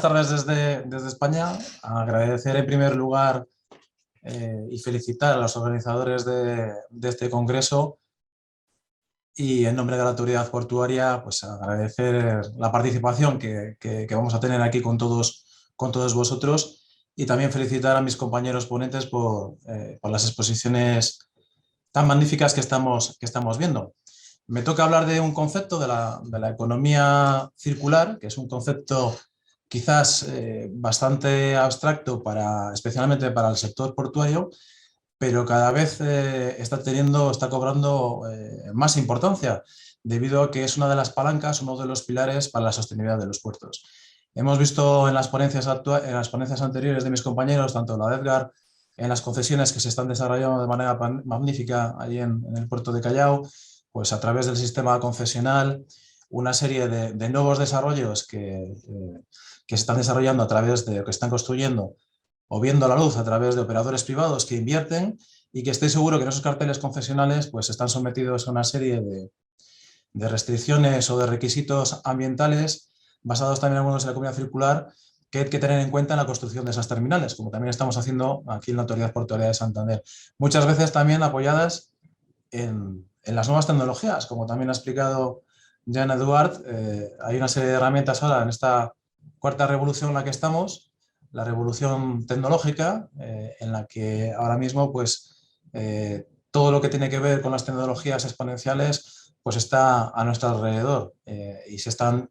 buenas tardes desde España. Agradecer en primer lugar y felicitar a los organizadores de este congreso y en nombre de la autoridad portuaria, pues agradecer la participación que vamos a tener aquí con todos vosotros y también felicitar a mis compañeros ponentes por las exposiciones tan magníficas que estamos viendo. Me toca hablar de un concepto de la economía circular, que es un concepto quizás bastante abstracto especialmente para el sector portuario, pero cada vez está cobrando más importancia debido a que es una de las palancas, uno de los pilares para la sostenibilidad de los puertos. Hemos visto en las ponencias anteriores de mis compañeros, tanto la de Edgar, en las concesiones que se están desarrollando de manera magnífica allí en el puerto de Callao, pues a través del sistema concesional, una serie de nuevos desarrollos que se están desarrollando a través de que están construyendo o viendo la luz a través de operadores privados que invierten y que estoy seguro que en esos carteles concesionales pues están sometidos a una serie de restricciones o de requisitos ambientales basados también en algunos de la economía circular que hay que tener en cuenta en la construcción de esas terminales, como también estamos haciendo aquí en la Autoridad Portuaria de Santander. Muchas veces también apoyadas en las nuevas tecnologías, como también ha explicado Jan Eduard, hay una serie de herramientas ahora en esta cuarta revolución en la que estamos, la revolución tecnológica, en la que ahora mismo pues, todo lo que tiene que ver con las tecnologías exponenciales pues está a nuestro alrededor y se están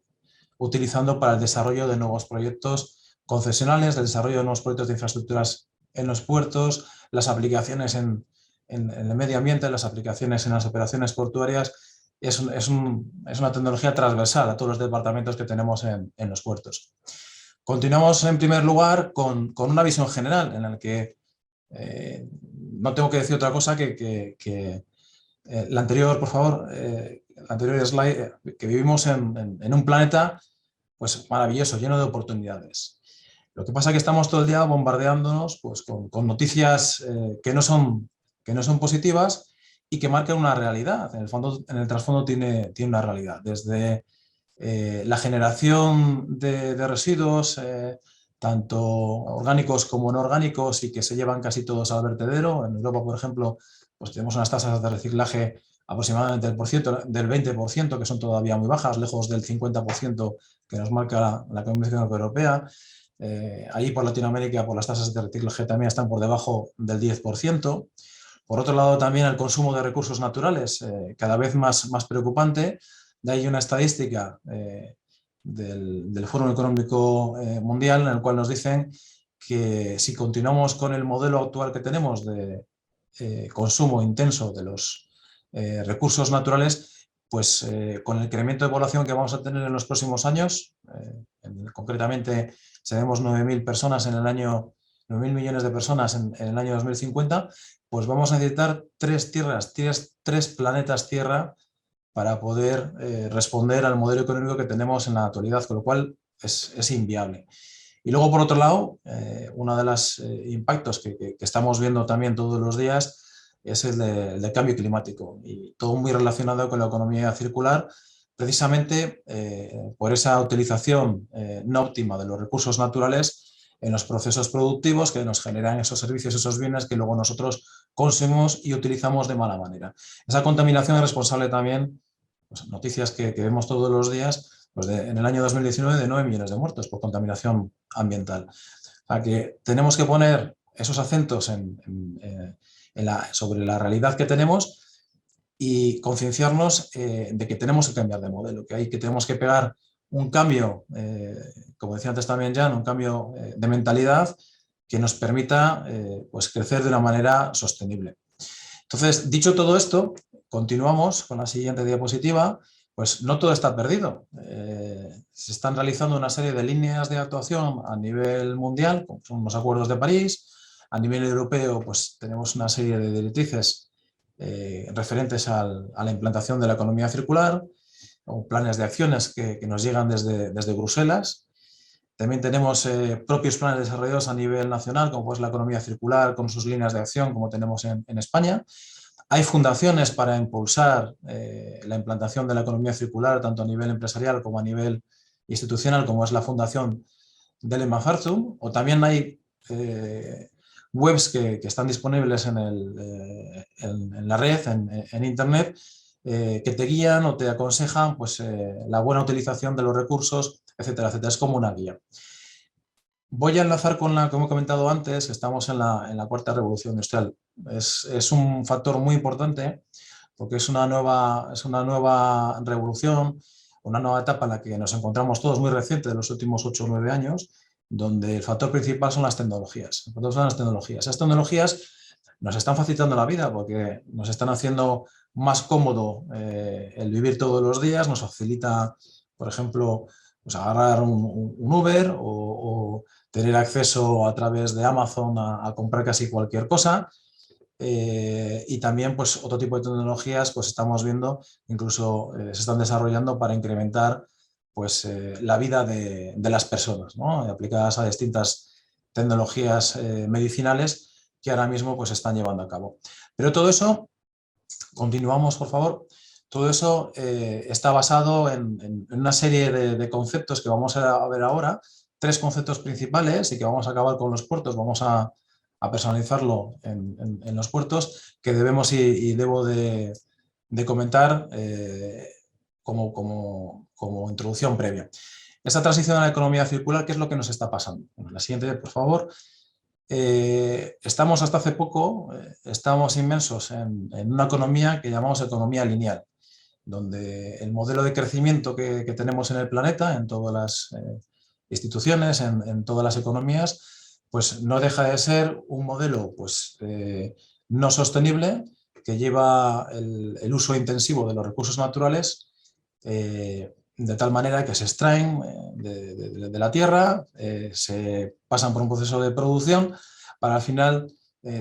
utilizando para el desarrollo de nuevos proyectos concesionales, el desarrollo de nuevos proyectos de infraestructuras en los puertos, las aplicaciones en el medio ambiente, las aplicaciones en las operaciones portuarias. Es una tecnología transversal a todos los departamentos que tenemos en los puertos. Continuamos en primer lugar con una visión general en la que no tengo que decir otra cosa que la anterior, por favor, la anterior slide, que vivimos en un planeta pues maravilloso, lleno de oportunidades. Lo que pasa es que estamos todo el día bombardeándonos pues, con noticias que no son positivas y que marcan una realidad. En el fondo, en el trasfondo tiene una realidad. Desde la generación de residuos, tanto orgánicos como no orgánicos, y que se llevan casi todos al vertedero. En Europa, por ejemplo, pues tenemos unas tasas de reciclaje aproximadamente del 20%, que son todavía muy bajas, lejos del 50% que nos marca la Comisión Europea. Allí por Latinoamérica, por las tasas de reciclaje también están por debajo del 10%. Por otro lado, también el consumo de recursos naturales, cada vez más preocupante. De ahí una estadística del Foro Económico Mundial en el cual nos dicen que si continuamos con el modelo actual que tenemos de consumo intenso de los recursos naturales, pues con el incremento de población que vamos a tener en los próximos años, concretamente seremos 9.000 personas en el año, 9.000 millones de personas en el año 2050, pues vamos a necesitar tres planetas Tierra para poder responder al modelo económico que tenemos en la actualidad, con lo cual es inviable. Y luego, por otro lado, uno de los impactos que estamos viendo también todos los días es el del cambio climático, y todo muy relacionado con la economía circular, precisamente por esa utilización no óptima de los recursos naturales en los procesos productivos que nos generan esos servicios, esos bienes que luego nosotros consumimos y utilizamos de mala manera. Esa contaminación es responsable también, pues, noticias que vemos todos los días, pues en el año 2019 de 9 millones de muertos por contaminación ambiental. O sea que tenemos que poner esos acentos sobre la realidad que tenemos y concienciarnos de que tenemos que cambiar de modelo, que tenemos que pegar un cambio, como decía antes también Jan, un cambio de mentalidad que nos permita pues crecer de una manera sostenible. Entonces, dicho todo esto, continuamos con la siguiente diapositiva. Pues no todo está perdido. Se están realizando una serie de líneas de actuación a nivel mundial, como son los acuerdos de París. A nivel europeo, pues tenemos una serie de directrices referentes a la implantación de la economía circular, o planes de acciones que nos llegan desde Bruselas. También tenemos propios planes desarrollados a nivel nacional, como pues la economía circular, con sus líneas de acción, como tenemos en España. Hay fundaciones para impulsar la implantación de la economía circular, tanto a nivel empresarial como a nivel institucional, como es la Fundación del MacArthur, o también hay webs que están disponibles en la red, en Internet, que te guían o te aconsejan pues, la buena utilización de los recursos, etcétera, etcétera. Es como una guía. Voy a enlazar con la que hemos comentado antes, que estamos en la cuarta revolución industrial. Es un factor muy importante porque es una nueva revolución, una nueva etapa en la que nos encontramos todos, muy reciente, de los últimos 8 o 9 años, donde el factor principal son las tecnologías. Esas tecnologías nos están facilitando la vida porque nos están haciendo más cómodo el vivir todos los días, nos facilita, por ejemplo, pues agarrar un Uber o tener acceso a través de Amazon a comprar casi cualquier cosa. Y también pues otro tipo de tecnologías pues estamos viendo incluso se están desarrollando para incrementar pues la vida de las personas, ¿no? Aplicadas a distintas tecnologías medicinales que ahora mismo pues se están llevando a cabo. Pero todo eso, continuamos por favor, todo eso está basado en una serie de conceptos que vamos a ver ahora, 3 conceptos principales y que vamos a acabar con los puertos, vamos a personalizarlo en los puertos, que debemos y debo de comentar como introducción previa. Esta transición a la economía circular, ¿qué es lo que nos está pasando? Bueno, la siguiente, por favor. Estamos hasta hace poco, estamos inmersos en una economía que llamamos economía lineal, donde el modelo de crecimiento que tenemos en el planeta, en todas las instituciones, en todas las economías, pues no deja de ser un modelo pues, no sostenible que lleva el uso intensivo de los recursos naturales de tal manera que se extraen de la tierra, se pasan por un proceso de producción para al final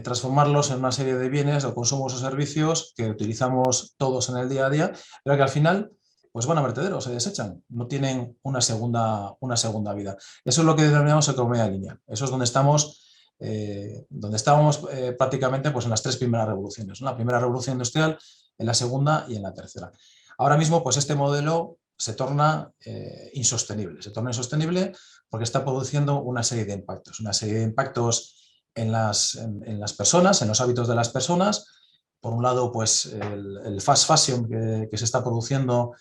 transformarlos en una serie de bienes o consumos o servicios que utilizamos todos en el día a día, pero que al final pues van a vertederos, se desechan, no tienen una segunda vida. Eso es lo que denominamos economía lineal. Eso es donde estamos prácticamente pues, en las 3 primeras revoluciones, ¿no? La primera revolución industrial, en la segunda y en la tercera. Ahora mismo, pues este modelo se torna insostenible. Se torna insostenible porque está produciendo una serie de impactos en las personas, en los hábitos de las personas. Por un lado, pues el fast fashion que se está produciendo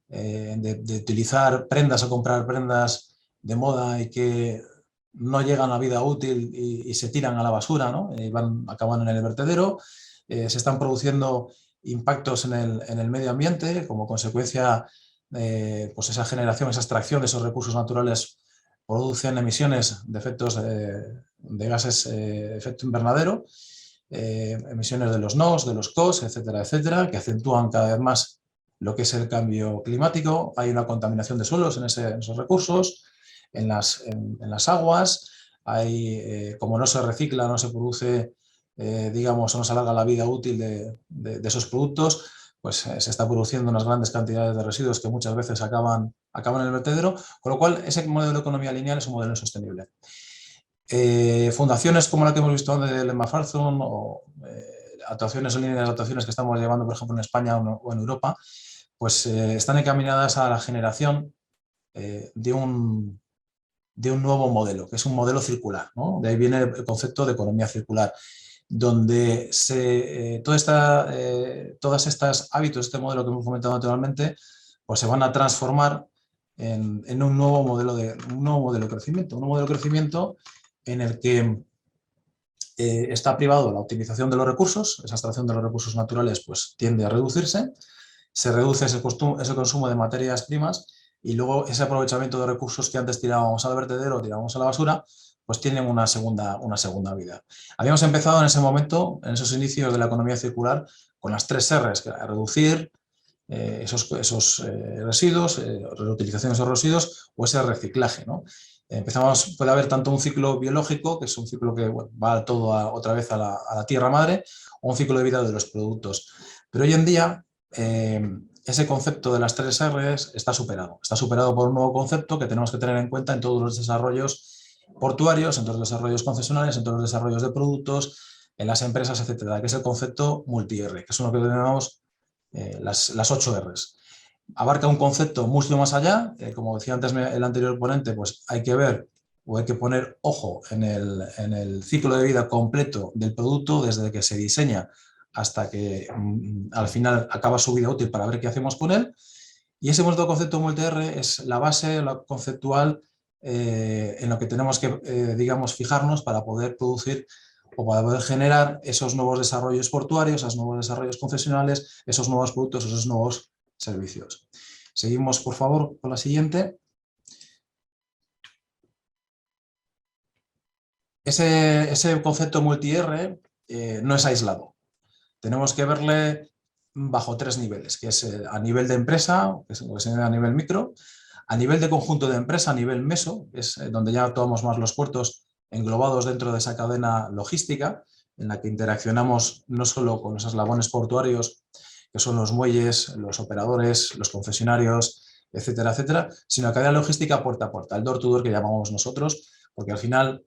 de utilizar prendas o comprar prendas de moda y que no llegan a vida útil y se tiran a la basura, ¿no? Acaban en el vertedero. Se están produciendo impactos en el medio ambiente como consecuencia pues esa generación, esa extracción de esos recursos naturales producen emisiones de efectos de gases de efecto invernadero, emisiones de los NOx, de los COs, etcétera, etcétera, que acentúan cada vez más lo que es el cambio climático. Hay una contaminación de suelos en esos recursos, en las aguas, como no se recicla, no se produce, digamos, no se alarga la vida útil de esos productos, pues se está produciendo unas grandes cantidades de residuos que muchas veces acaban en el vertedero, con lo cual ese modelo de economía lineal es un modelo insostenible. Fundaciones como la que hemos visto antes del MacArthur o actuaciones o líneas de actuaciones que estamos llevando, por ejemplo, en España o en Europa, pues están encaminadas a la generación de un nuevo modelo, que es un modelo circular, ¿no? De ahí viene el concepto de economía circular, donde todas estas hábitos, este modelo que hemos comentado anteriormente, pues se van a transformar en un nuevo modelo de crecimiento, en el que está privado la optimización de los recursos, esa extracción de los recursos naturales pues tiende a reducirse, se reduce ese consumo de materias primas y luego ese aprovechamiento de recursos que antes tirábamos al vertedero, tirábamos a la basura, pues tienen una segunda vida. Habíamos empezado en ese momento, en esos inicios de la economía circular, con las 3 R's, que era reducir esos residuos, reutilización de esos residuos o ese reciclaje, ¿no? Puede haber tanto un ciclo biológico, que es un ciclo que va todo otra vez a la tierra madre, o un ciclo de vida de los productos. Pero hoy en día ese concepto de las 3 R's está superado por un nuevo concepto que tenemos que tener en cuenta en todos los desarrollos portuarios, en todos los desarrollos concesionales, en todos los desarrollos de productos, en las empresas, etcétera, que es el concepto multi-R, que es lo que denominamos las 8 R's. Abarca un concepto mucho más allá, como decía antes el anterior ponente, pues hay que ver o hay que poner ojo en el ciclo de vida completo del producto, desde que se diseña hasta que al final acaba su vida útil, para ver qué hacemos con él. Y ese método concepto multi-R es la base la conceptual en lo que tenemos que, digamos, fijarnos para poder producir o para poder generar esos nuevos desarrollos portuarios, esos nuevos desarrollos concesionales, esos nuevos productos, esos nuevos servicios. Seguimos, por favor, con la siguiente. Ese concepto multi-R no es aislado. Tenemos que verle bajo 3 niveles, que es a nivel de empresa, que es a nivel micro, a nivel de conjunto de empresa, a nivel meso, es donde ya tomamos más los puertos englobados dentro de esa cadena logística, en la que interaccionamos no solo con esos eslabones portuarios, que son los muelles, los operadores, los concesionarios, etcétera, etcétera, sino la cadena logística puerta a puerta, el door to door que llamamos nosotros, porque al final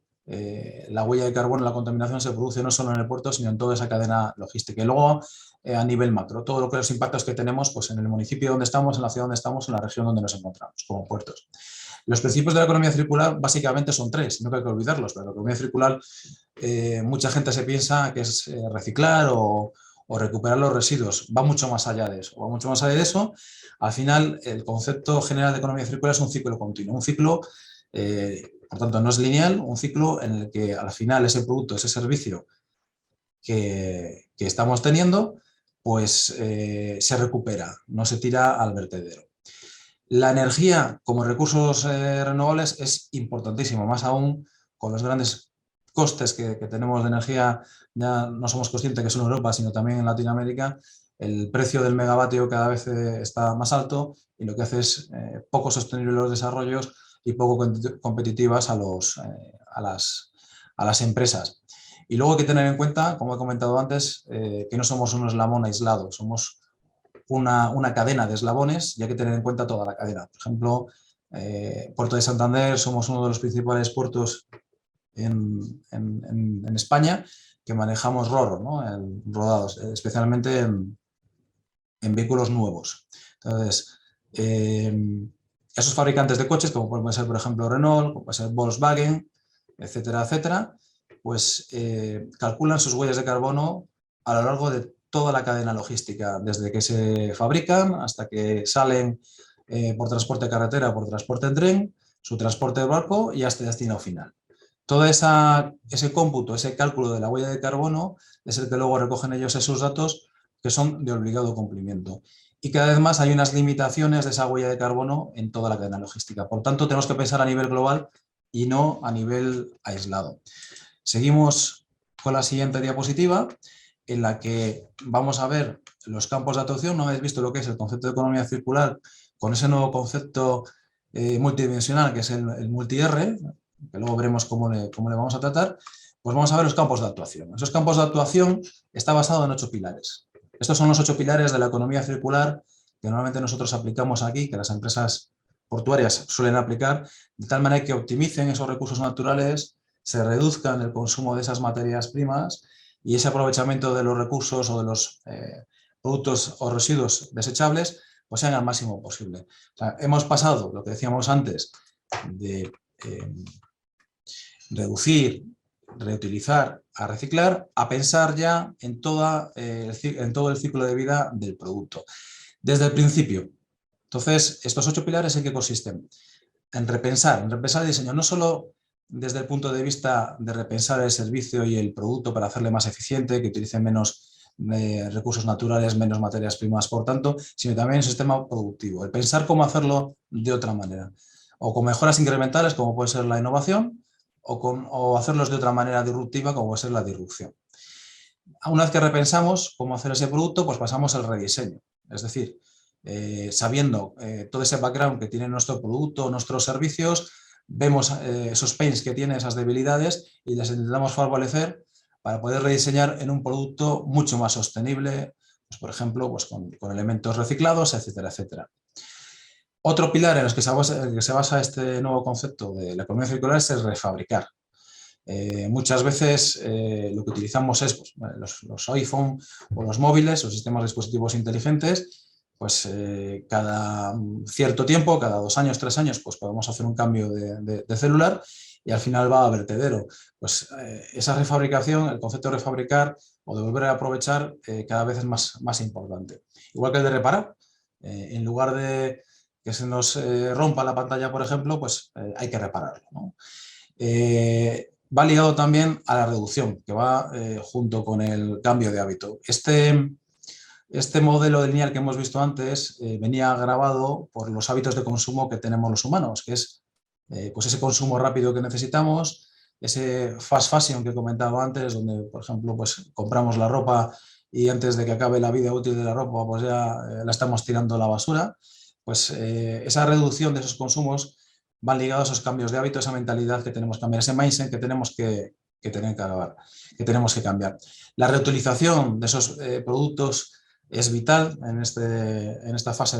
la huella de carbono, la contaminación se produce no solo en el puerto, sino en toda esa cadena logística. Y luego, a nivel macro, todo lo que los impactos que tenemos pues, en el municipio donde estamos, en la ciudad donde estamos, en la región donde nos encontramos, como puertos. Los principios de la economía circular básicamente son 3, no hay que olvidarlos, pero la economía circular, mucha gente se piensa que es reciclar o recuperar los residuos. Va mucho más allá de eso. Va mucho más allá de eso. Al final, el concepto general de economía circular es un ciclo continuo, un ciclo por tanto, no es lineal, un ciclo en el que al final ese producto, ese servicio que estamos teniendo, pues se recupera, no se tira al vertedero. La energía como recursos renovables es importantísimo, más aún con los grandes costes que tenemos de energía, ya no somos conscientes que son en Europa, sino también en Latinoamérica. El precio del megavatio cada vez está más alto y lo que hace es poco sostenible los desarrollos y poco competitivas a las empresas. Y luego hay que tener en cuenta, como he comentado antes, que no somos un eslabón aislado, somos una cadena de eslabones y hay que tener en cuenta toda la cadena. Por ejemplo, Puerto de Santander, somos uno de los principales puertos en España que manejamos RORO, ¿no? Rodados, especialmente en vehículos nuevos. Entonces, esos fabricantes de coches, como puede ser, por ejemplo, Renault, como puede ser Volkswagen, etcétera, etcétera, pues calculan sus huellas de carbono a lo largo de toda la cadena logística, desde que se fabrican hasta que salen por transporte de carretera, por transporte en tren, su transporte de barco y hasta el destino final. Todo ese cómputo, ese cálculo de la huella de carbono es el que luego recogen ellos esos datos que son de obligado cumplimiento. Y cada vez más hay unas limitaciones de esa huella de carbono en toda la cadena logística. Por tanto, tenemos que pensar a nivel global y no a nivel aislado. Seguimos con la siguiente diapositiva, en la que vamos a ver los campos de actuación. No habéis visto lo que es el concepto de economía circular con ese nuevo concepto multidimensional que es el multi-R, que luego veremos cómo le vamos a tratar. Pues vamos a ver los campos de actuación. Esos campos de actuación están basados en 8 pilares. Estos son los 8 pilares de la economía circular que normalmente nosotros aplicamos aquí, que las empresas portuarias suelen aplicar, de tal manera que optimicen esos recursos naturales, se reduzcan el consumo de esas materias primas y ese aprovechamiento de los recursos o de los productos o residuos desechables pues sean al máximo posible. O sea, hemos pasado, lo que decíamos antes, de reducir, reutilizar, a reciclar, a pensar ya en todo el ciclo de vida del producto. Desde el principio. Entonces, estos 8 pilares en qué consisten? En repensar el diseño, no solo desde el punto de vista de repensar el servicio y el producto para hacerle más eficiente, que utilice menos recursos naturales, menos materias primas, por tanto, sino también el sistema productivo, el pensar cómo hacerlo de otra manera, o con mejoras incrementales, como puede ser la innovación, o hacerlos de otra manera disruptiva, como puede ser la disrupción. Una vez que repensamos cómo hacer ese producto, pues pasamos al rediseño, es decir, sabiendo todo ese background que tiene nuestro producto, nuestros servicios, vemos esos pains que tiene, esas debilidades y las intentamos favorecer para poder rediseñar en un producto mucho más sostenible, pues, por ejemplo, pues con elementos reciclados, etcétera, etcétera. Otro pilar en el que se basa este nuevo concepto de la economía circular es el refabricar. Muchas veces lo que utilizamos es pues, los iPhone o los móviles o sistemas de dispositivos inteligentes, pues cada cierto tiempo, cada 2 años, 3 años, pues podemos hacer un cambio de celular y al final va a vertedero. Pues esa refabricación, el concepto de refabricar o de volver a aprovechar cada vez es más importante. Igual que el de reparar. En lugar de que se nos rompa la pantalla, por ejemplo, pues hay que repararlo, ¿no? Va ligado también a la reducción, que va junto con el cambio de hábito. Este modelo lineal que hemos visto antes venía agravado por los hábitos de consumo que tenemos los humanos, que es pues ese consumo rápido que necesitamos, ese fast fashion que comentaba antes, donde, por ejemplo, pues compramos la ropa y antes de que acabe la vida útil de la ropa, pues ya la estamos tirando a la basura. Pues esa reducción de esos consumos van ligados a esos cambios de hábito, esa mentalidad que tenemos que cambiar, ese mindset que tenemos que tenemos que cambiar. La reutilización de esos productos es vital en esta fase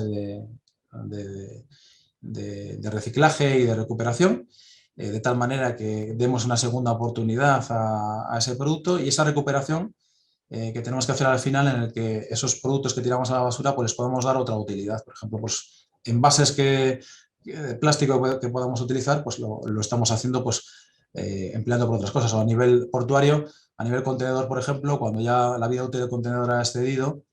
de reciclaje y de recuperación, de tal manera que demos una segunda oportunidad a ese producto y esa recuperación que tenemos que hacer al final, en el que esos productos que tiramos a la basura pues les podemos dar otra utilidad. Por ejemplo, pues envases de plástico que podamos utilizar, pues lo estamos haciendo pues empleando por otras cosas. O a nivel portuario, a nivel contenedor, por ejemplo, cuando ya la vida útil del contenedor ha excedido,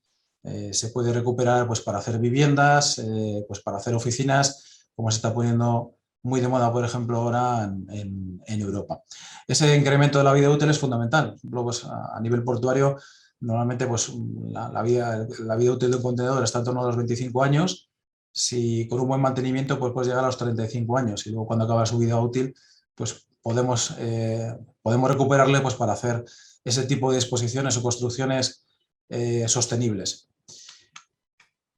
se puede recuperar pues para hacer viviendas, pues para hacer oficinas, como se está poniendo muy de moda, por ejemplo, ahora en Europa. Ese incremento de la vida útil es fundamental. Por ejemplo, pues a nivel portuario, normalmente pues, la vida útil de un contenedor está en torno a los 25 años. Si con un buen mantenimiento pues puedes llegar a los 35 años y luego cuando acaba su vida útil, pues podemos recuperarle pues, para hacer ese tipo de exposiciones o construcciones sostenibles.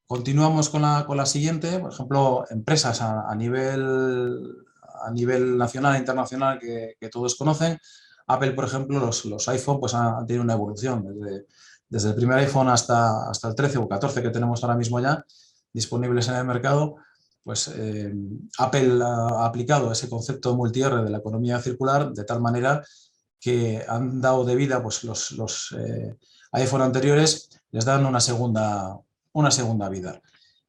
Continuamos con la siguiente, por ejemplo, empresas a nivel nacional e internacional que todos conocen. Apple, por ejemplo, los iPhone pues, han tenido una evolución desde el primer iPhone hasta el 13 o 14 que tenemos ahora mismo ya disponibles en el mercado. Pues Apple ha aplicado ese concepto multi-R de la economía circular de tal manera que han dado de vida pues, los iPhone anteriores, les dan una segunda vida.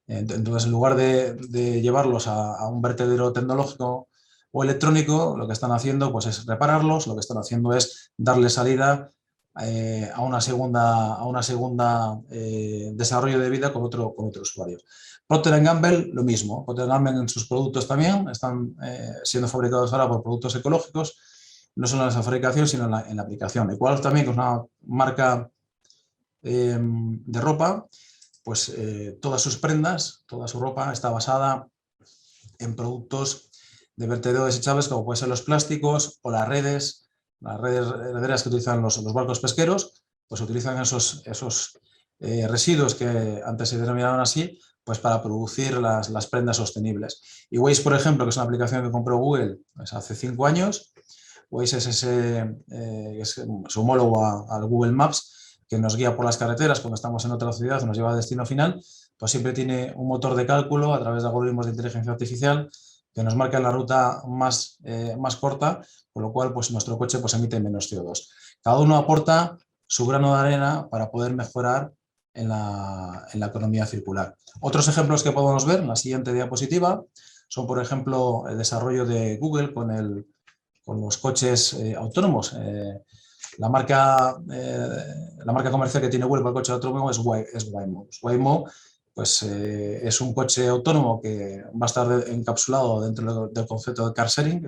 Entonces, en lugar de llevarlos a un vertedero tecnológico o electrónico, lo que están haciendo pues, es repararlos, lo que están haciendo es darle salida a una segunda desarrollo de vida con otro usuario. Procter & Gamble, lo mismo. Procter & Gamble en sus productos también están siendo fabricados ahora por productos ecológicos, no solo en esa fabricación, sino en la aplicación. Igual también, que es una marca de ropa, pues todas sus prendas, toda su ropa está basada en productos de vertedero desechables como pueden ser los plásticos o las redes que utilizan los barcos pesqueros, pues utilizan esos residuos que antes se denominaban así, pues para producir las prendas sostenibles. Y Waze, por ejemplo, que es una aplicación que compró Google pues, hace 5 años, Waze es su homólogo al Google Maps, que nos guía por las carreteras cuando estamos en otra ciudad, nos lleva al destino final, pues siempre tiene un motor de cálculo a través de algoritmos de inteligencia artificial que nos marca la ruta más corta, con lo cual pues, nuestro coche pues, emite menos CO2. Cada uno aporta su grano de arena para poder mejorar en la economía circular. Otros ejemplos que podemos ver en la siguiente diapositiva son, por ejemplo, el desarrollo de Google con los coches autónomos. La marca comercial que tiene Google para el coche autónomo es Waymo. Waymo pues, es un coche autónomo que va a estar encapsulado dentro del concepto de car sharing,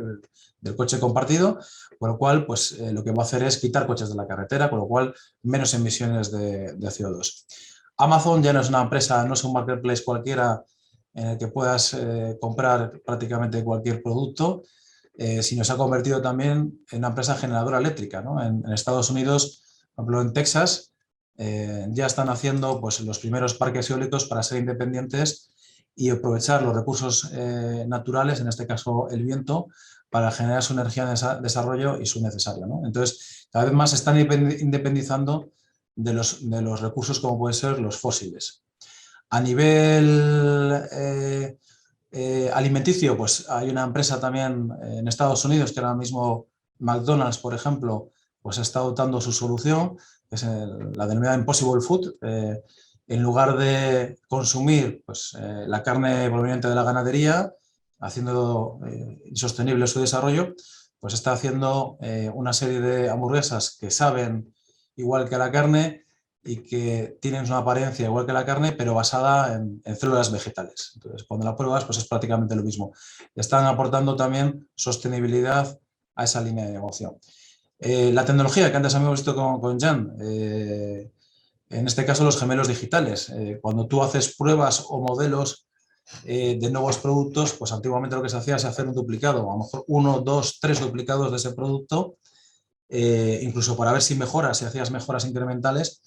del coche compartido, con lo cual pues, lo que va a hacer es quitar coches de la carretera, con lo cual menos emisiones de CO2. Amazon ya no es una empresa, no es un marketplace cualquiera en el que puedas comprar prácticamente cualquier producto, sino se ha convertido también en una empresa generadora eléctrica, ¿no? En Estados Unidos, por ejemplo en Texas, ya están haciendo pues, los primeros parques eólicos para ser independientes y aprovechar los recursos naturales, en este caso el viento, para generar su energía de desarrollo y su necesario, ¿no? Entonces, cada vez más se están independizando de los recursos como pueden ser los fósiles. A nivel alimenticio, pues hay una empresa también en Estados Unidos que ahora mismo McDonald's, por ejemplo, pues está adoptando su solución, que es la denominada Impossible Food. En lugar de consumir pues, la carne proveniente de la ganadería, haciendo insostenible su desarrollo, pues está haciendo una serie de hamburguesas que saben igual que la carne y que tienen una apariencia igual que la carne, pero basada en células vegetales. Entonces, cuando la pruebas, pues es prácticamente lo mismo. Están aportando también sostenibilidad a esa línea de negocio. La tecnología que antes habíamos visto con Jan, en este caso los gemelos digitales. Cuando tú haces pruebas o modelos de nuevos productos, pues antiguamente lo que se hacía es hacer un duplicado, a lo mejor 1, 2, 3 duplicados de ese producto, incluso para ver si mejoras, si hacías mejoras incrementales,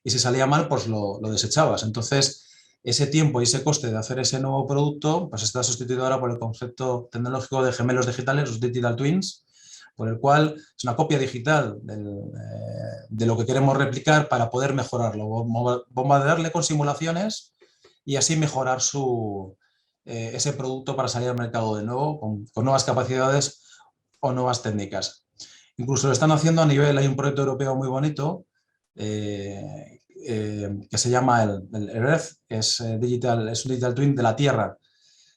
y si salía mal, pues lo desechabas. Entonces, ese tiempo y ese coste de hacer ese nuevo producto, pues está sustituido ahora por el concepto tecnológico de gemelos digitales, los digital twins, por el cual es una copia digital de lo que queremos replicar para poder mejorarlo, bombardearle con simulaciones y así mejorar ese producto para salir al mercado de nuevo con nuevas capacidades o nuevas técnicas. Incluso lo están haciendo a nivel, hay un proyecto europeo muy bonito que se llama el Earth, que es un digital twin de la Tierra.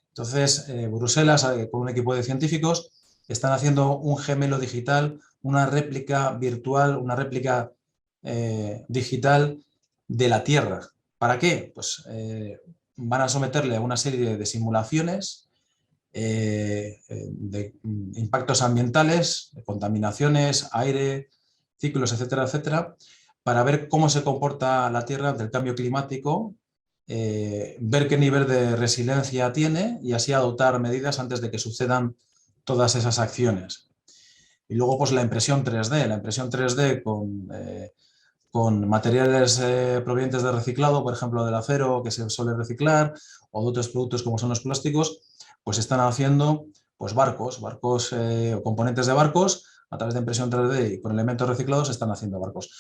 Entonces, Bruselas, con un equipo de científicos, están haciendo un gemelo digital, una réplica virtual, una réplica digital de la Tierra. ¿Para qué? Pues van a someterle a una serie de simulaciones de impactos ambientales, de contaminaciones, aire, ciclos, etcétera, etcétera, para ver cómo se comporta la Tierra ante el cambio climático, ver qué nivel de resiliencia tiene y así adoptar medidas antes de que sucedan todas esas acciones. Y luego pues la impresión 3D con materiales provenientes de reciclado, por ejemplo del acero que se suele reciclar o de otros productos como son los plásticos, pues están haciendo pues barcos o componentes de barcos a través de impresión 3D y con elementos reciclados están haciendo barcos.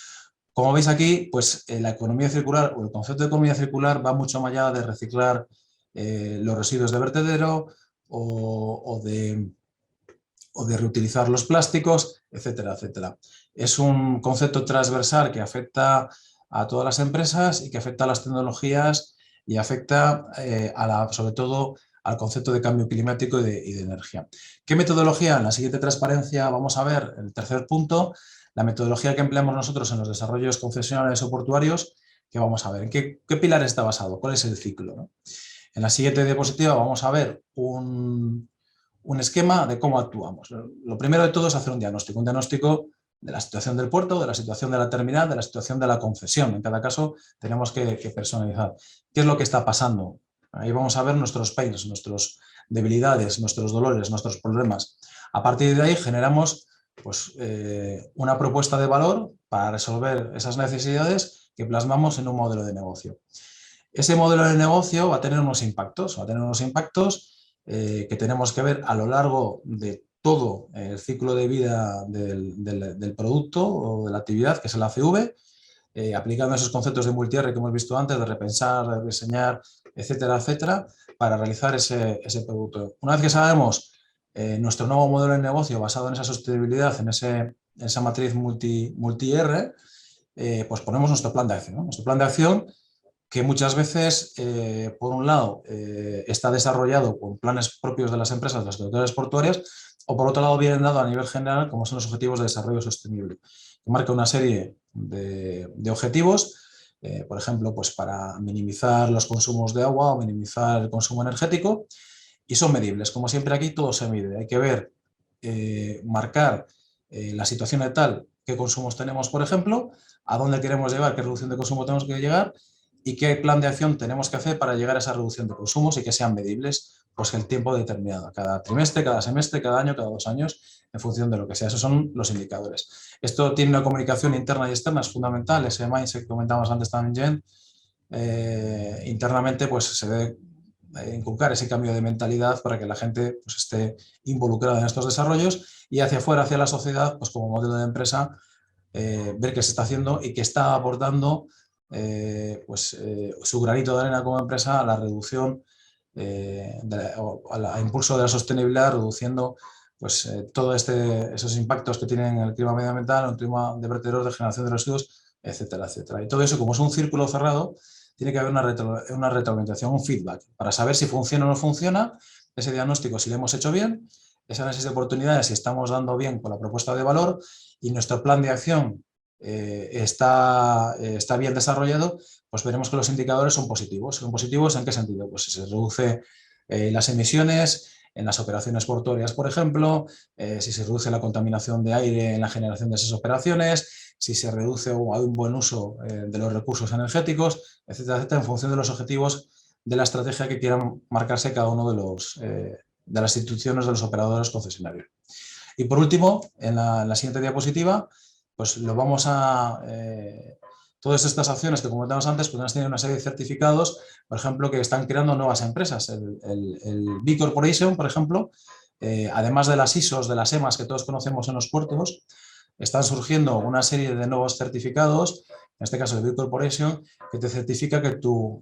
Como veis aquí, pues la economía circular o el concepto de economía circular va mucho más allá de reciclar los residuos de vertedero o de reutilizar los plásticos, etcétera, etcétera. Es un concepto transversal que afecta a todas las empresas y que afecta a las tecnologías y afecta sobre todo al concepto de cambio climático y de energía. ¿Qué metodología? En la siguiente transparencia vamos a ver el tercer punto, la metodología que empleamos nosotros en los desarrollos concesionales o portuarios, que vamos a ver. ¿En qué pilar está basado? ¿Cuál es el ciclo? ¿No? En la siguiente diapositiva vamos a ver un esquema de cómo actuamos. Lo primero de todo es hacer un diagnóstico de la situación del puerto, de la situación de la terminal, de la situación de la concesión. En cada caso tenemos que personalizar. ¿Qué es lo que está pasando? Ahí vamos a ver nuestros pains, nuestras debilidades, nuestros dolores, nuestros problemas. A partir de ahí generamos pues, una propuesta de valor para resolver esas necesidades que plasmamos en un modelo de negocio. Ese modelo de negocio va a tener unos impactos, que tenemos que ver a lo largo de todo el ciclo de vida del producto o de la actividad, que es el ACV, aplicando esos conceptos de multi-R que hemos visto antes, de repensar, de diseñar, etcétera, etcétera, para realizar ese producto. Una vez que sabemos nuestro nuevo modelo de negocio basado en esa sostenibilidad, en esa matriz multi-R, pues ponemos nuestro plan de acción, ¿no? Nuestro plan de acción que muchas veces, por un lado, está desarrollado con planes propios de las empresas, de las autoridades portuarias, o por otro lado viene dado a nivel general como son los objetivos de desarrollo sostenible, que marca una serie de objetivos, por ejemplo, pues para minimizar los consumos de agua o minimizar el consumo energético, y son medibles. Como siempre aquí todo se mide, hay que ver, marcar la situación de tal, qué consumos tenemos, por ejemplo, a dónde queremos llegar, qué reducción de consumo tenemos que llegar, y qué plan de acción tenemos que hacer para llegar a esa reducción de consumos y que sean medibles pues el tiempo determinado, cada trimestre, cada semestre, cada año, cada 2 años, en función de lo que sea. Esos son los indicadores. Esto tiene una comunicación interna y externa, es fundamental, ese mindset que comentábamos antes también, internamente pues se debe inculcar ese cambio de mentalidad para que la gente pues, esté involucrada en estos desarrollos y hacia afuera, hacia la sociedad, pues como modelo de empresa, ver qué se está haciendo y qué está aportando su granito de arena como empresa a la reducción, al impulso de la sostenibilidad, reduciendo pues, todos esos impactos que tienen en el clima medioambiental, en el clima de vertederos, de generación de residuos, etcétera, etcétera. Y todo eso, como es un círculo cerrado, tiene que haber una retroalimentación, un feedback, para saber si funciona o no funciona ese diagnóstico, si lo hemos hecho bien, ese análisis de oportunidades, si estamos dando bien con la propuesta de valor y nuestro plan de acción está bien desarrollado, pues veremos que los indicadores son positivos. ¿Son positivos en qué sentido? Pues si se reduce las emisiones en las operaciones portuarias, por ejemplo, si se reduce la contaminación de aire en la generación de esas operaciones, si se reduce o hay un buen uso de los recursos energéticos, etcétera, etcétera, en función de los objetivos de la estrategia que quieran marcarse cada uno de las instituciones, de los operadores concesionarios. Y por último, en la siguiente diapositiva, pues lo vamos a... todas estas acciones que comentamos antes, pues tienen una serie de certificados, por ejemplo, que están creando nuevas empresas. El B Corporation, por ejemplo, además de las ISOs, de las EMAs que todos conocemos en los puertos, están surgiendo una serie de nuevos certificados, en este caso el B Corporation, que te certifica que tu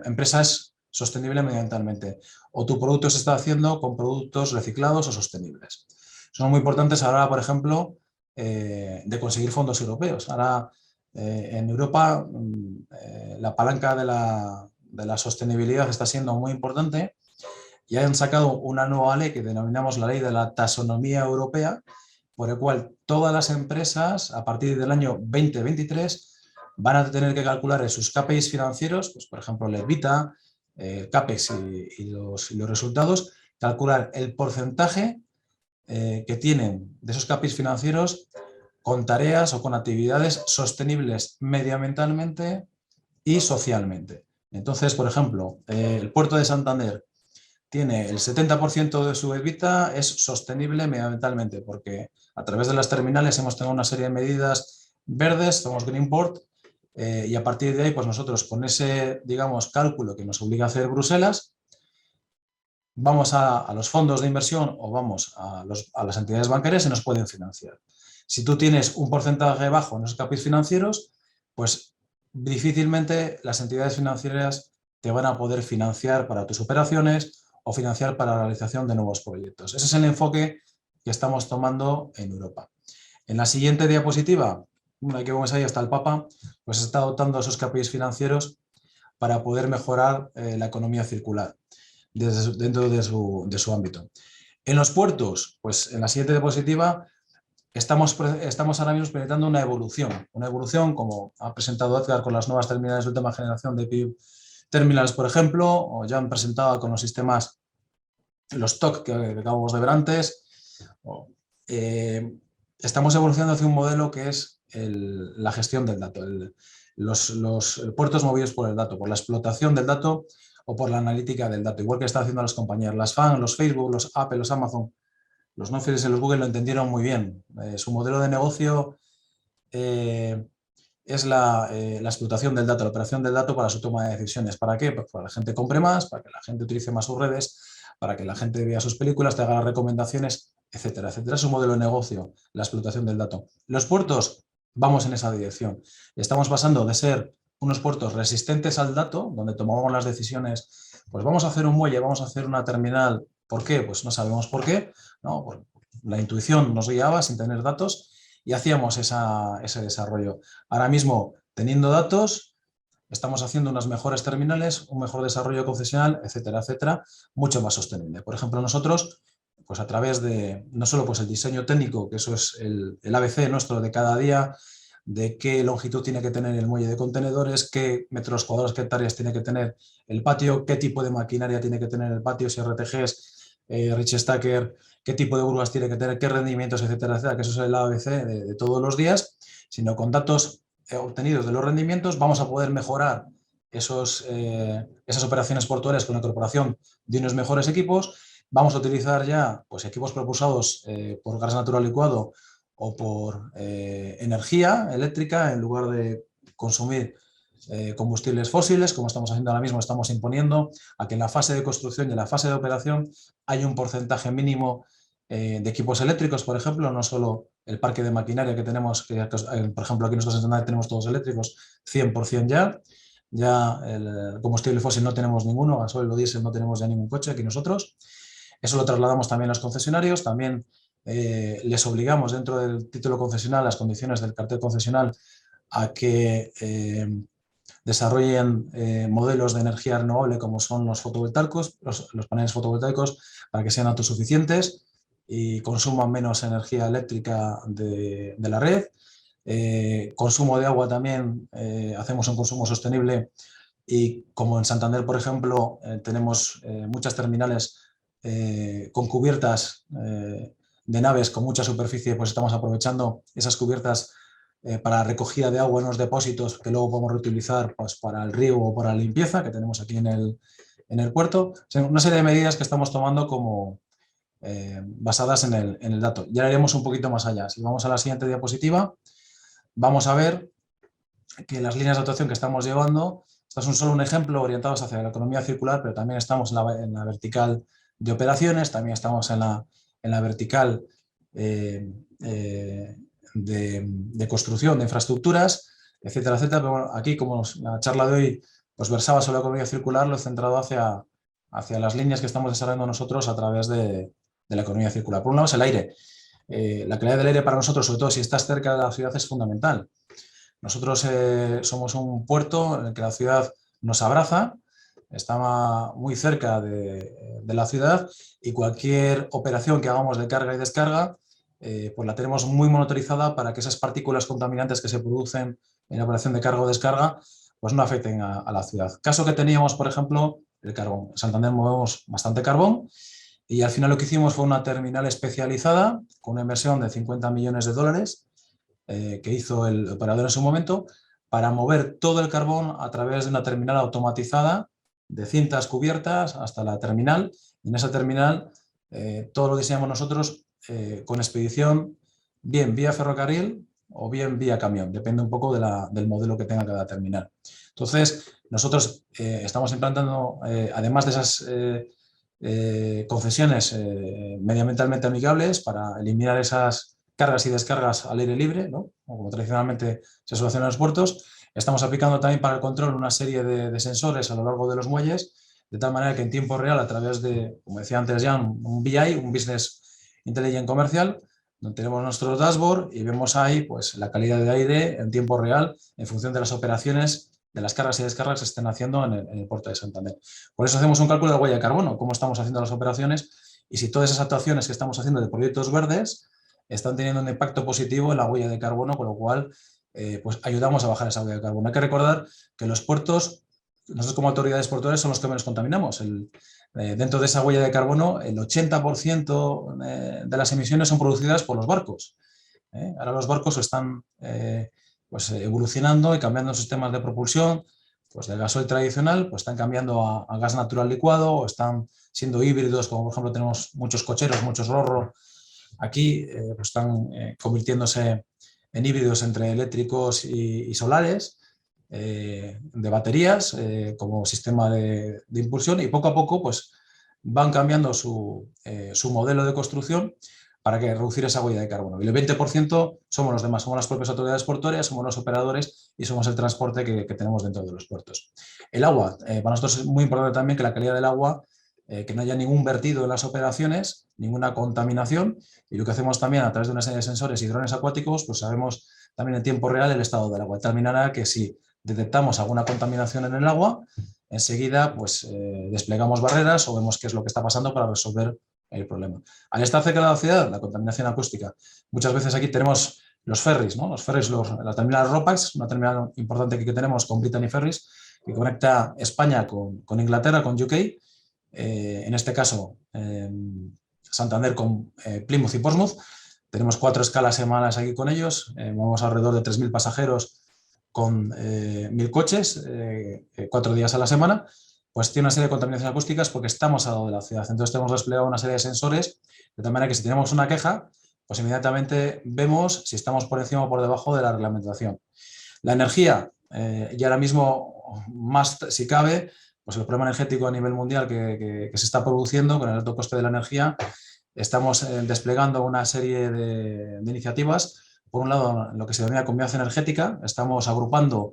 empresa es sostenible medioambientalmente o tu producto se está haciendo con productos reciclados o sostenibles. Son muy importantes ahora, por ejemplo, de conseguir fondos europeos. Ahora, en Europa, la palanca de la sostenibilidad está siendo muy importante y han sacado una nueva ley que denominamos la ley de la taxonomía europea, por el cual todas las empresas, a partir del año 2023, van a tener que calcular en sus KPIs financieros, pues, por ejemplo, el EBITDA, CAPEX y los resultados, calcular el porcentaje que tienen de esos KPIs financieros con tareas o con actividades sostenibles medioambientalmente y socialmente. Entonces, por ejemplo, el puerto de Santander tiene el 70% de su EBITDA es sostenible medioambientalmente, porque a través de las terminales hemos tenido una serie de medidas verdes, somos Greenport, y a partir de ahí, pues nosotros con ese, digamos, cálculo que nos obliga a hacer Bruselas, vamos a los fondos de inversión o vamos a las entidades bancarias y nos pueden financiar. Si tú tienes un porcentaje bajo en esos KPIs financieros, pues difícilmente las entidades financieras te van a poder financiar para tus operaciones o financiar para la realización de nuevos proyectos. Ese es el enfoque que estamos tomando en Europa. En la siguiente diapositiva, aquí vemos ahí hasta el Papa, pues está adoptando esos KPIs financieros para poder mejorar la economía circular dentro de su ámbito. En los puertos, pues en la siguiente diapositiva estamos ahora mismo experimentando una evolución como ha presentado Edgar con las nuevas terminales de última generación de PIB Terminals, por ejemplo, o ya han presentado con los sistemas, los TOC que acabamos de ver antes. Estamos evolucionando hacia un modelo que es la gestión del dato, los puertos movidos por el dato, por la explotación del dato o por la analítica del dato, igual que están haciendo las compañías. Las FAN, los Facebook, los Apple, los Amazon, los Netflix y los Google lo entendieron muy bien. Su modelo de negocio es la explotación del dato, la operación del dato para su toma de decisiones. ¿Para qué? Pues para que la gente compre más, para que la gente utilice más sus redes, para que la gente vea sus películas, te haga las recomendaciones, etcétera, etcétera. Es un modelo de negocio, la explotación del dato. Los puertos, vamos en esa dirección. Estamos pasando de ser unos puertos resistentes al dato, donde tomamos las decisiones, pues vamos a hacer un muelle, vamos a hacer una terminal. ¿Por qué? Pues no sabemos por qué, ¿no? Pues la intuición nos guiaba sin tener datos y hacíamos ese desarrollo. Ahora mismo, teniendo datos, estamos haciendo unas mejores terminales, un mejor desarrollo concesional, etcétera, etcétera, mucho más sostenible. Por ejemplo, nosotros, pues a través de no solo pues el diseño técnico, que eso es el ABC nuestro de cada día, de qué longitud tiene que tener el muelle de contenedores, qué metros cuadrados, qué hectáreas tiene que tener el patio, qué tipo de maquinaria tiene que tener el patio, si RTGs, Rich Stacker, qué tipo de grúas tiene que tener, qué rendimientos, etcétera, etcétera, que eso es el ABC de todos los días, sino con datos obtenidos de los rendimientos vamos a poder mejorar esas operaciones portuarias con la incorporación de unos mejores equipos. Vamos a utilizar ya pues, equipos propulsados por gas natural licuado o por energía eléctrica en lugar de consumir combustibles fósiles, como estamos haciendo ahora mismo, estamos imponiendo a que en la fase de construcción y en la fase de operación hay un porcentaje mínimo de equipos eléctricos, por ejemplo, no solo el parque de maquinaria que tenemos, que por ejemplo aquí nosotros en Santander tenemos todos eléctricos, 100% ya el combustible fósil no tenemos ninguno, gasoil o diésel no tenemos ya ningún coche aquí nosotros. Eso lo trasladamos también a los concesionarios, también les obligamos dentro del título concesional, las condiciones del cartel concesional, a que desarrollen modelos de energía renovable como son los fotovoltaicos, los paneles fotovoltaicos, para que sean autosuficientes. y consuman menos energía eléctrica de la red. Consumo de agua también, hacemos un consumo sostenible y como en Santander, por ejemplo, tenemos muchas terminales con cubiertas de naves con mucha superficie, pues estamos aprovechando esas cubiertas para recogida de agua en los depósitos que luego podemos reutilizar pues, para el riego o para la limpieza que tenemos aquí en el puerto. O sea, una serie de medidas que estamos tomando como basadas en el dato. Ya iremos un poquito más allá. Si vamos a la siguiente diapositiva, vamos a ver que las líneas de actuación que estamos llevando, esto es solo un ejemplo orientados hacia la economía circular, pero también estamos en la vertical de operaciones, también estamos en la vertical de construcción de infraestructuras, etcétera, etcétera. Pero bueno, aquí, como la charla de hoy pues versaba sobre la economía circular, lo he centrado hacia las líneas que estamos desarrollando nosotros a través de la economía circular. Por un lado es el aire. La calidad del aire para nosotros, sobre todo si estás cerca de la ciudad, es fundamental. Nosotros somos un puerto en el que la ciudad nos abraza, está muy cerca de la ciudad y cualquier operación que hagamos de carga y descarga, pues la tenemos muy monitorizada para que esas partículas contaminantes que se producen en la operación de carga o descarga pues no afecten a la ciudad. Caso que teníamos, por ejemplo, el carbón. En Santander movemos bastante carbón y al final lo que hicimos fue una terminal especializada con una inversión de 50 millones de dólares que hizo el operador en su momento para mover todo el carbón a través de una terminal automatizada de cintas cubiertas hasta la terminal. Y en esa terminal todo lo diseñamos nosotros con expedición bien vía ferrocarril o bien vía camión, depende un poco del modelo que tenga cada terminal. Entonces, nosotros estamos implantando, además de esas concesiones medioambientalmente amigables para eliminar esas cargas y descargas al aire libre, ¿no? Como tradicionalmente se suele hacer en los puertos, estamos aplicando también para el control una serie de sensores a lo largo de los muelles, de tal manera que en tiempo real, a través de, como decía antes ya, un BI, un Business Intelligence Comercial, donde tenemos nuestro dashboard y vemos ahí pues, la calidad de aire en tiempo real en función de las operaciones, de las cargas y descargas que se estén haciendo en el puerto de Santander. Por eso hacemos un cálculo de huella de carbono, cómo estamos haciendo las operaciones y si todas esas actuaciones que estamos haciendo de proyectos verdes están teniendo un impacto positivo en la huella de carbono, con lo cual pues ayudamos a bajar esa huella de carbono. Hay que recordar que los puertos, nosotros como autoridades portuarias, son los que menos contaminamos. Dentro de esa huella de carbono, el 80% de las emisiones son producidas por los barcos. Ahora los barcos están pues, evolucionando y cambiando sistemas de propulsión, pues del gasoil tradicional, pues están cambiando a gas natural licuado o están siendo híbridos, como por ejemplo tenemos muchos cocheros, muchos rorro. Aquí pues están convirtiéndose en híbridos entre eléctricos y solares, de baterías como sistema de impulsión y poco a poco pues, van cambiando su modelo de construcción para que reducir esa huella de carbono. Y el 20% somos los demás, somos las propias autoridades portuarias, somos los operadores y somos el transporte que tenemos dentro de los puertos. El agua, para nosotros es muy importante también que la calidad del agua, que no haya ningún vertido en las operaciones, ninguna contaminación, y lo que hacemos también a través de una serie de sensores y drones acuáticos, pues sabemos también en tiempo real el estado del agua. Determinará que si detectamos alguna contaminación en el agua, enseguida pues, desplegamos barreras o vemos qué es lo que está pasando para resolver el problema. Al estar cerca de la ciudad, la contaminación acústica. Muchas veces aquí tenemos los ferries, ¿no? Los ferries, la terminal RoPax, una terminal importante que tenemos con Brittany Ferries, que conecta España con Inglaterra, con UK. En este caso, Santander con Plymouth y Portsmouth. Tenemos 4 escalas semanales aquí con ellos. Movemos alrededor de 3.000 pasajeros con 1.000 coches, 4 días a la semana. Pues tiene una serie de contaminaciones acústicas porque estamos al lado de la ciudad. Entonces tenemos desplegado una serie de sensores de tal manera que si tenemos una queja, pues inmediatamente vemos si estamos por encima o por debajo de la reglamentación. La energía, y ahora mismo más si cabe, pues el problema energético a nivel mundial que se está produciendo con el alto coste de la energía, estamos desplegando una serie de iniciativas. Por un lado, en lo que se denomina comunidad energética, estamos agrupando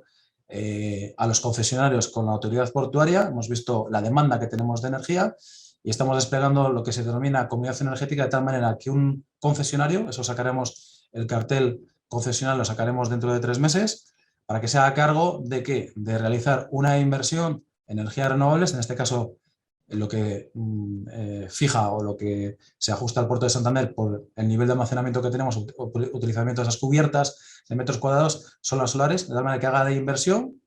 a los concesionarios con la autoridad portuaria, hemos visto la demanda que tenemos de energía y estamos desplegando lo que se denomina comunidad energética de tal manera que un concesionario, eso sacaremos el cartel concesional, lo sacaremos dentro de 3 meses, para que se haga cargo de ¿qué? De realizar una inversión en energías renovables, en este caso lo que fija o lo que se ajusta al puerto de Santander por el nivel de almacenamiento que tenemos, utilizamiento de esas cubiertas de metros cuadrados, son las solares, de tal manera que haga de inversión,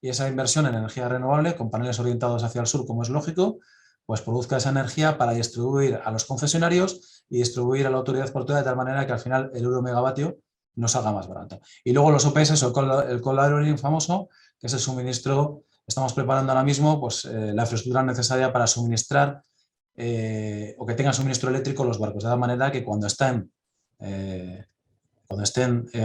y esa inversión en energía renovable, con paneles orientados hacia el sur, como es lógico, pues produzca esa energía para distribuir a los concesionarios y distribuir a la autoridad portuaria de tal manera que al final el euro megavatio nos salga más barato. Y luego los OPS, o el cold laddering famoso, que es el suministro. Estamos preparando ahora mismo pues, la infraestructura necesaria para suministrar o que tengan suministro eléctrico los barcos, de tal manera que cuando estén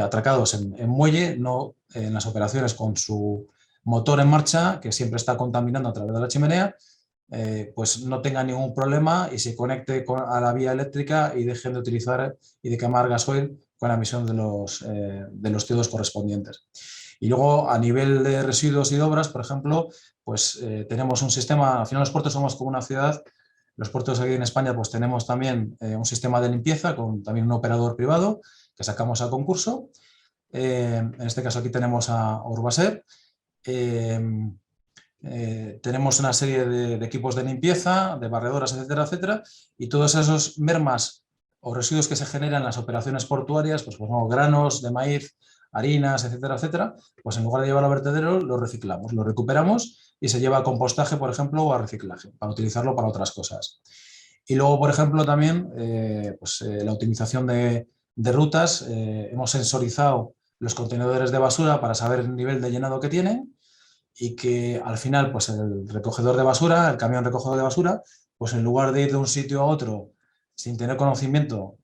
atracados en muelle, no en las operaciones con su motor en marcha, que siempre está contaminando a través de la chimenea, pues no tenga ningún problema y se conecte a la vía eléctrica y dejen de utilizar y de quemar gasoil con la emisión de los CO2 correspondientes. Y luego, a nivel de residuos y de obras, por ejemplo, pues tenemos un sistema. Al final los puertos somos como una ciudad. Los puertos aquí en España pues tenemos también un sistema de limpieza con también un operador privado que sacamos a concurso. En este caso aquí tenemos a Urbaser. Tenemos una serie de equipos de limpieza, de barredoras, etcétera, etcétera, y todos esos mermas o residuos que se generan en las operaciones portuarias, pues granos de maíz, harinas, etcétera, etcétera, pues en lugar de llevarlo a vertedero, lo reciclamos, lo recuperamos y se lleva a compostaje, por ejemplo, o a reciclaje, para utilizarlo para otras cosas. Y luego, por ejemplo, también la optimización de rutas. Hemos sensorizado los contenedores de basura para saber el nivel de llenado que tienen, y que al final pues el recogedor de basura, el camión recogedor de basura, pues en lugar de ir de un sitio a otro sin tener conocimiento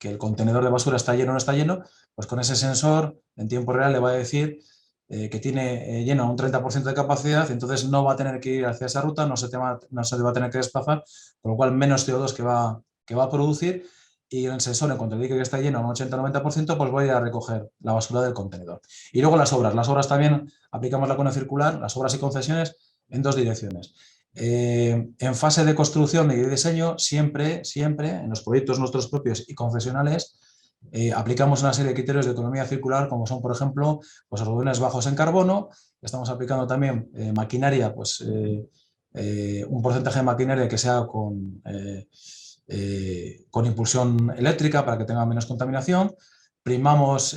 que el contenedor de basura está lleno o no está lleno, pues con ese sensor en tiempo real le va a decir que tiene lleno un 30% de capacidad, entonces no va a tener que ir hacia esa ruta, no se va a tener que desplazar, con lo cual menos CO2 que va a producir, y el sensor, en cuanto le diga que está lleno a un 80-90%, pues voy a recoger la basura del contenedor. Y luego las obras. Las obras también aplicamos la cuña circular, las obras y concesiones, en dos direcciones. En fase de construcción y de diseño, siempre, en los proyectos nuestros propios y concesionales, aplicamos una serie de criterios de economía circular, como son, por ejemplo, pues algodones bajos en carbono. Estamos aplicando también maquinaria, pues un porcentaje de maquinaria que sea con impulsión eléctrica para que tenga menos contaminación. Primamos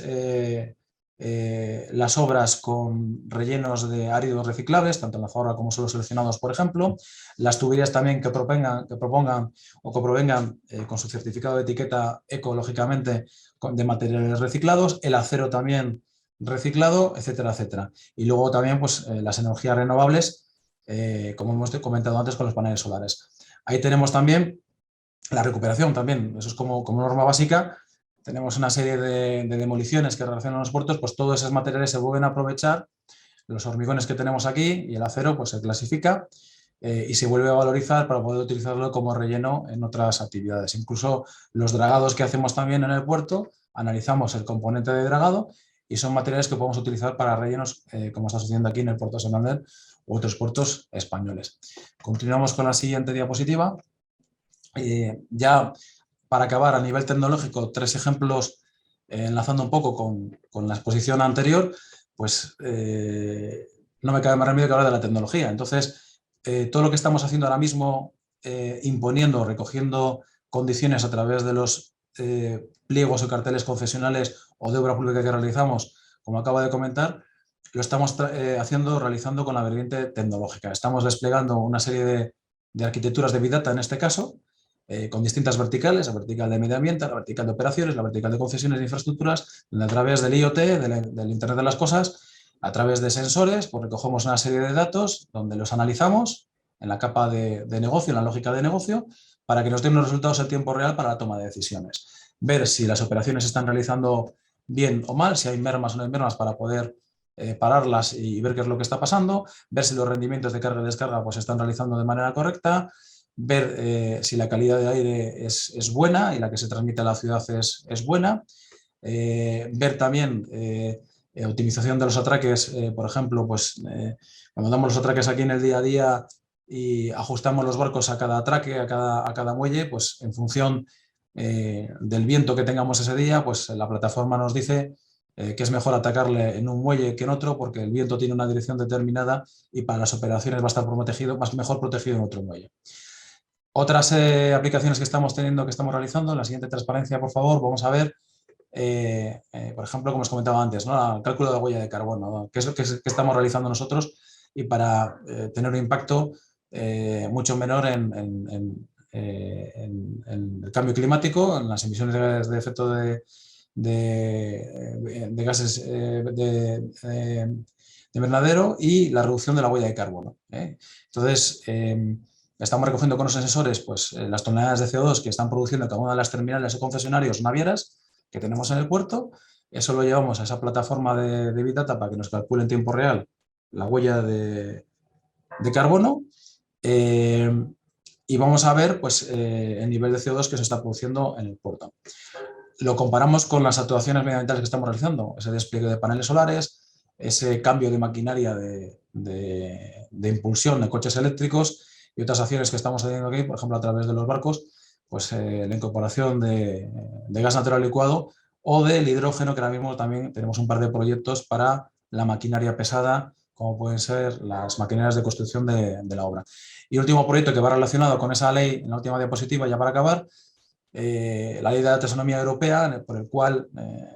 las obras con rellenos de áridos reciclables, tanto en la fabra como suelos seleccionados, por ejemplo. Las tuberías también que propongan o que provengan con su certificado de etiqueta ecológicamente de materiales reciclados. El acero también reciclado, etcétera, etcétera. Y luego también pues, las energías renovables, como hemos comentado antes con los paneles solares. Ahí tenemos también la recuperación también, eso es como norma básica. Tenemos una serie de demoliciones que relacionan los puertos, pues todos esos materiales se vuelven a aprovechar, los hormigones que tenemos aquí y el acero pues se clasifica y se vuelve a valorizar para poder utilizarlo como relleno en otras actividades. Incluso los dragados que hacemos también en el puerto, analizamos el componente de dragado y son materiales que podemos utilizar para rellenos, como está sucediendo aquí en el puerto de Santander u otros puertos españoles. Continuamos con la siguiente diapositiva. Ya para acabar, a nivel tecnológico, tres ejemplos enlazando un poco con la exposición anterior, pues no me cabe más remedio que hablar de la tecnología. Entonces, todo lo que estamos haciendo ahora mismo, imponiendo, recogiendo condiciones a través de los pliegos o carteles concesionales o de obra pública que realizamos, como acabo de comentar, lo estamos realizando con la vertiente tecnológica. Estamos desplegando una serie de arquitecturas de Big Data, en este caso, con distintas verticales: la vertical de medio ambiente, la vertical de operaciones, la vertical de concesiones de infraestructuras, donde a través del IoT, del Internet de las Cosas, a través de sensores, pues recogemos una serie de datos donde los analizamos en la capa de negocio, en la lógica de negocio, para que nos den unos resultados en tiempo real para la toma de decisiones. Ver si las operaciones se están realizando bien o mal, si hay mermas o no hay mermas, para poder pararlas y ver qué es lo que está pasando, ver si los rendimientos de carga y descarga pues, se están realizando de manera correcta, ver si la calidad de aire es buena y la que se transmite a la ciudad es buena, ver también optimización de los atraques, por ejemplo, pues cuando damos los atraques aquí en el día a día y ajustamos los barcos a cada atraque, a cada muelle, pues en función del viento que tengamos ese día, pues la plataforma nos dice que es mejor atacarle en un muelle que en otro porque el viento tiene una dirección determinada y para las operaciones va a estar mejor protegido en otro muelle. Otras aplicaciones que estamos teniendo, que estamos realizando, en la siguiente transparencia, por favor, vamos a ver, por ejemplo, como os comentaba antes, ¿no? El cálculo de la huella de carbono, ¿no? ¿Qué es lo que estamos realizando nosotros? Y para tener un impacto mucho menor en el cambio climático, en las emisiones de efecto de gases de invernadero y la reducción de la huella de carbono. Entonces, estamos recogiendo con los sensores pues, las toneladas de CO2 que están produciendo cada una de las terminales o concesionarios navieras que tenemos en el puerto. Eso lo llevamos a esa plataforma de Big Data para que nos calcule en tiempo real la huella de carbono. Y vamos a ver pues, el nivel de CO2 que se está produciendo en el puerto. Lo comparamos con las actuaciones medioambientales que estamos realizando, ese despliegue de paneles solares, ese cambio de maquinaria de impulsión de coches eléctricos y otras acciones que estamos haciendo aquí, por ejemplo, a través de los barcos, pues la incorporación de gas natural licuado o del hidrógeno, que ahora mismo también tenemos un par de proyectos para la maquinaria pesada, como pueden ser las maquinarias de construcción de la obra. Y último proyecto que va relacionado con esa ley, en la última diapositiva, ya para acabar, la ley de la taxonomía europea, por el cual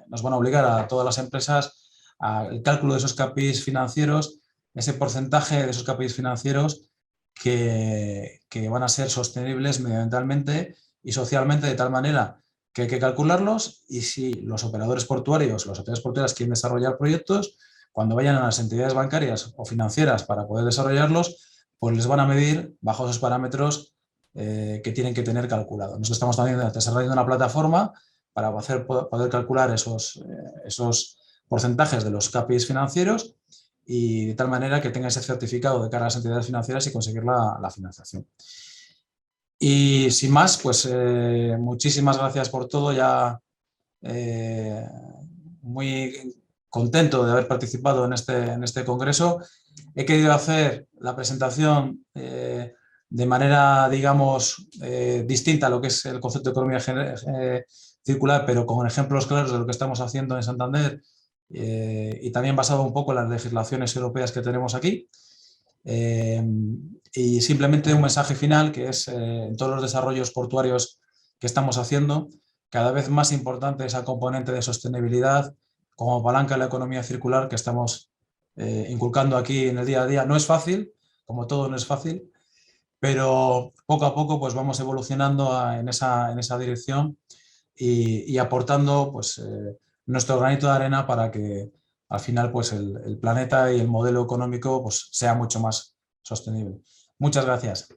nos van a obligar a todas las empresas al cálculo de esos KPIs financieros, ese porcentaje de esos KPIs financieros que van a ser sostenibles medioambientalmente y socialmente, de tal manera que hay que calcularlos, y si los operadores portuarios, las entidades portuarias quieren desarrollar proyectos, cuando vayan a las entidades bancarias o financieras para poder desarrollarlos, pues les van a medir bajo esos parámetros que tienen que tener calculado. Nosotros estamos también desarrollando una plataforma para poder calcular esos porcentajes de los KPIs financieros y de tal manera que tenga ese certificado de cara a las entidades financieras y conseguir la financiación. Y sin más, pues muchísimas gracias por todo. Ya muy contento de haber participado en este congreso. He querido hacer la presentación de manera, digamos, distinta a lo que es el concepto de economía circular, pero con ejemplos claros de lo que estamos haciendo en Santander y también basado un poco en las legislaciones europeas que tenemos aquí. Y simplemente un mensaje final que es en todos los desarrollos portuarios que estamos haciendo, cada vez más importante esa componente de sostenibilidad como palanca de la economía circular que estamos inculcando aquí en el día a día. No es fácil, como todo no es fácil, pero poco a poco pues vamos evolucionando en esa dirección y aportando pues, nuestro granito de arena para que al final pues, el planeta y el modelo económico pues, sea mucho más sostenible. Muchas gracias.